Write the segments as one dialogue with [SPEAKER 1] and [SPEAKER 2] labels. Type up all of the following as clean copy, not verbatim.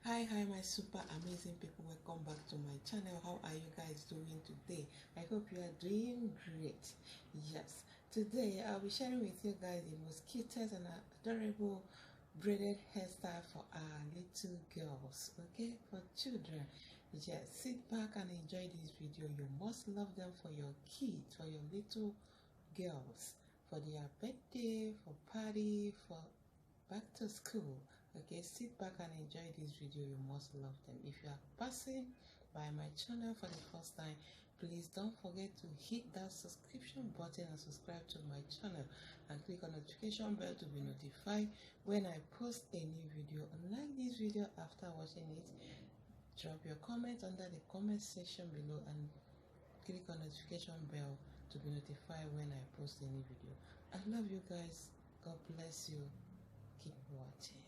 [SPEAKER 1] Hi, my super amazing people. Welcome back to my channel. How are you guys doing today? I hope you are doing great. Yes, today I'll be sharing with you guys the most cutest and adorable braided hairstyle for our little girls, okay, for children. Yes, sit back and enjoy this video. You must love them for your kids, for your little girls, for their birthday, for party, for back to school. Okay, sit back and enjoy this video. You must love them. If you are passing by my channel for the first time, please don't forget to hit that subscription button and subscribe to my channel and click on notification bell to be notified when I post a new video. And like this video, after watching it, drop your comment under the comment section below and click on notification bell to be notified when I post a new video. I love you guys. God bless you. Keep watching.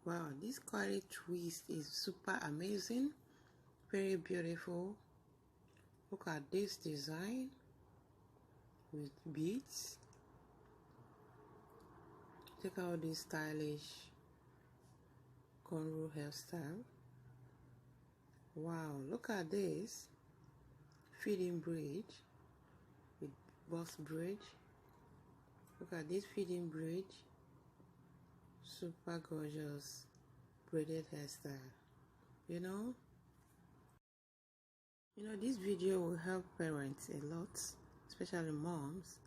[SPEAKER 1] Wow, this curly twist is super amazing, very beautiful. Look at this design with beads. Check out this stylish cornrow hairstyle. Wow, look at this feeding braid with box braid. Look at this feeding braid. Super gorgeous braided hairstyle. You know this video will help parents a lot, especially moms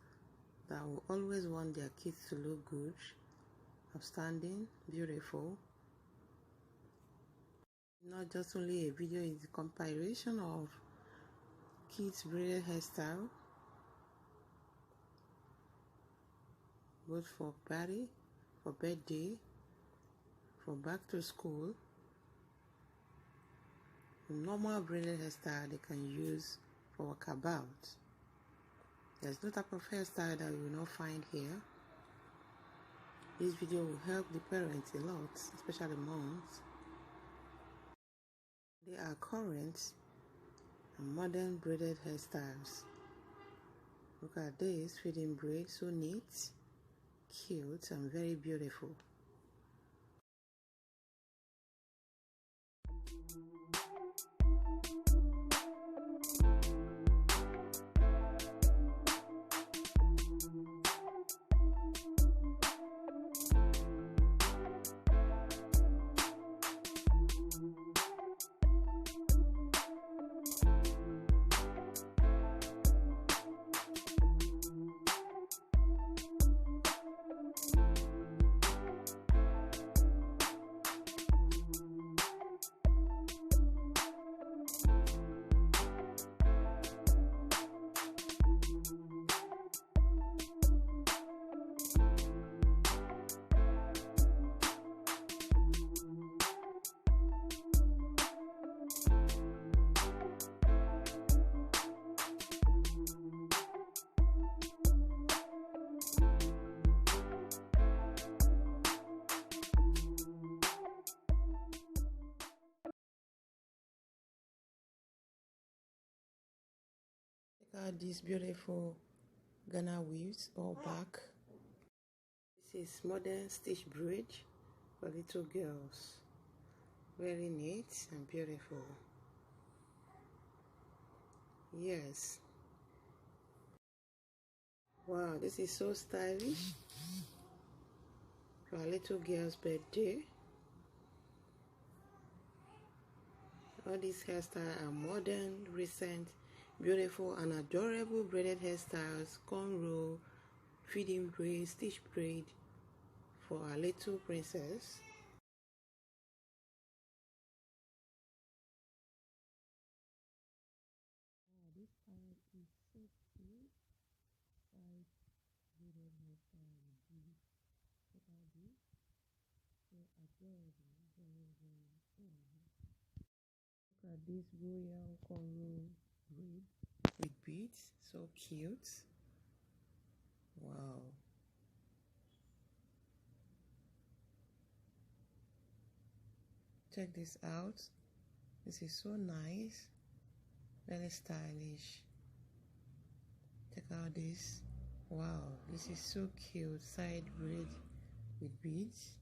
[SPEAKER 1] that will always want their kids to look good, outstanding, beautiful. Not just only a video, it's a compilation of kids braided hairstyle, both for party, for birthday, for back to school. Normal braided hairstyle they can use for walkabout. There's no type of hairstyle that you will not find here. This video will help the parents a lot, especially moms. They are current and modern braided hairstyles. Look at this fitting braid, so neat, cute, and very beautiful. Check out these beautiful Ghana weaves all back. This is modern stitch braid for little girls. Very neat and beautiful. Yes. Wow, this is so stylish for a little girl's birthday. All these hairstyles are modern, recent, beautiful and adorable braided hairstyles, cornrow, feeding braid, stitch braid for our little princess. This style is so cute. White braided hairstyle with beads. Look at this. So adorable. Very, very adorable. Look at this royal cornrow braid with beads. So cute. Wow. Check this out. This is so nice. Very stylish. Check out this. Wow, this is so cute. Side braid with beads.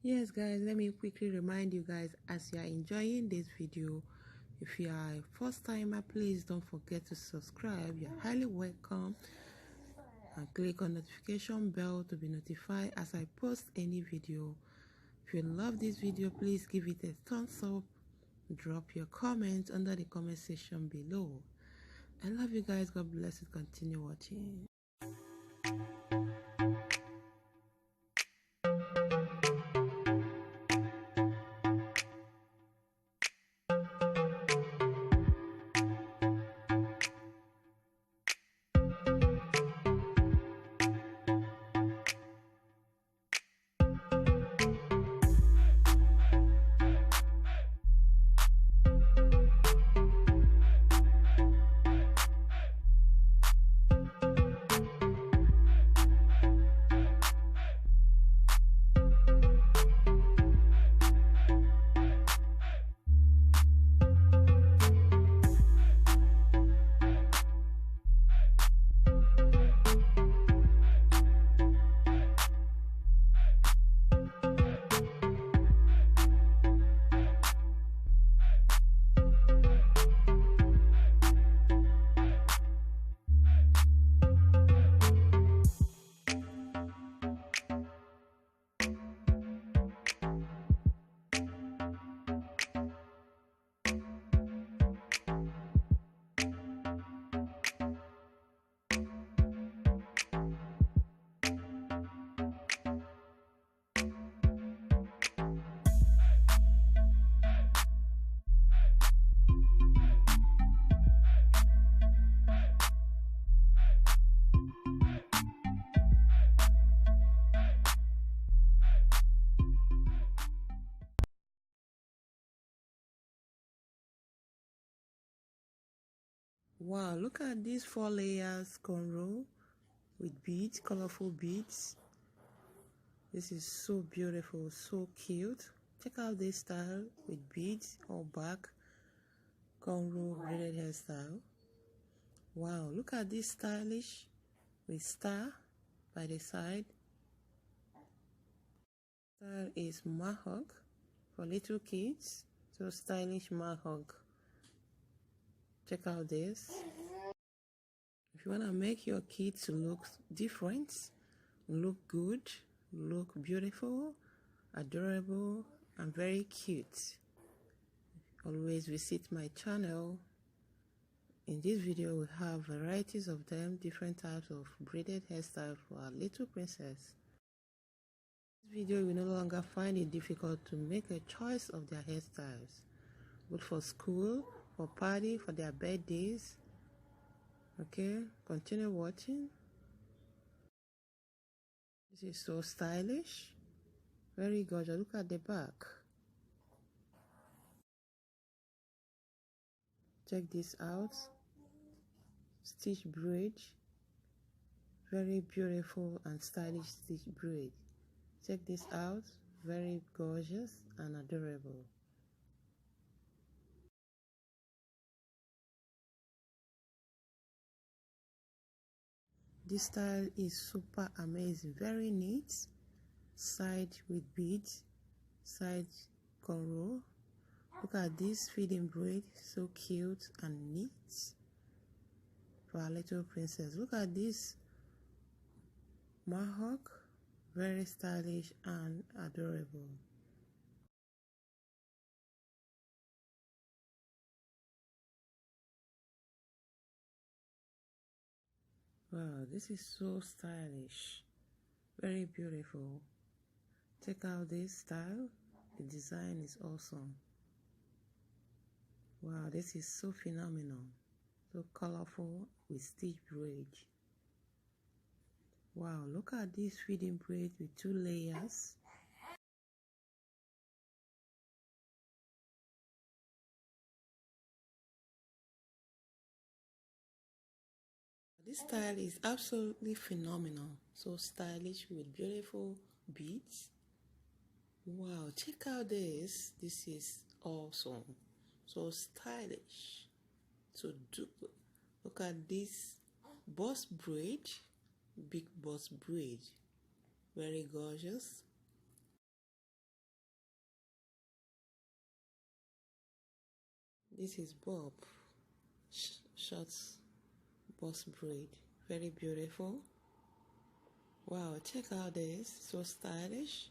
[SPEAKER 1] Yes guys, let me quickly remind you guys, as you are enjoying this video, if you are a first timer, please don't forget to subscribe. You're highly welcome, and click on notification bell to be notified as I post any video. If you love this video, please give it a thumbs up. Drop your comments under the comment section below. I love you guys. God bless you. Continue watching. Wow, look at these 4 layers cornrow with beads, colorful beads. This is so beautiful, so cute. Check out this style with beads all back, cornrow braided hairstyle. Wow, look at this stylish with star by the side. Style is mohawk for little kids, so stylish mohawk. Check out this. If you want to make your kids look different, look good, look beautiful, adorable, and very cute, always visit my channel. In this video we have varieties of them, different types of braided hairstyles for our little princess. In this video you will no longer find it difficult to make a choice of their hairstyles, good for school, for party, for their birthdays. Okay, continue watching. This is so stylish, very gorgeous. Look at the back. Check this out. Stitch braid, very beautiful and stylish stitch braid. Check this out, very gorgeous and adorable. This style is super amazing, very neat. Side with beads, side cornrow. Look at this feeding braid, so cute and neat for our little princess. Look at this mohawk, very stylish and adorable. Wow, this is so stylish, very beautiful. Check out this style, the design is awesome. Wow, this is so phenomenal, so colorful with stitch braid. Wow, look at this feeding braid with 2 layers. This style is absolutely phenomenal, so stylish with beautiful beads. Wow, check out this. This is awesome, so stylish. So look at this boss braid, big boss braid, very gorgeous. This is bob short boss braid, very beautiful. Wow, check out this, so stylish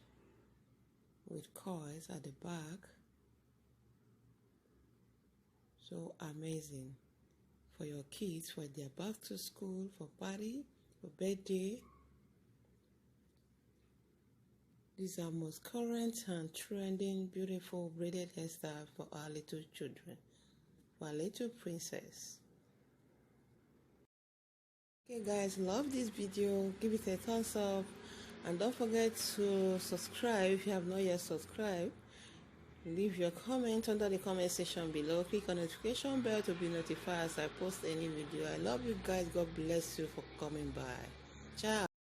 [SPEAKER 1] with coils at the back, so amazing for your kids, for their back to school, for party, for birthday. These are most current and trending beautiful braided hairstyles for our little children, for our little princess. Okay guys, love this video, give it a thumbs up, and don't forget to subscribe if you have not yet subscribed. Leave your comment under the comment section below. Click on the notification bell to be notified as I post any video. I love you guys. God bless you for coming by. Ciao.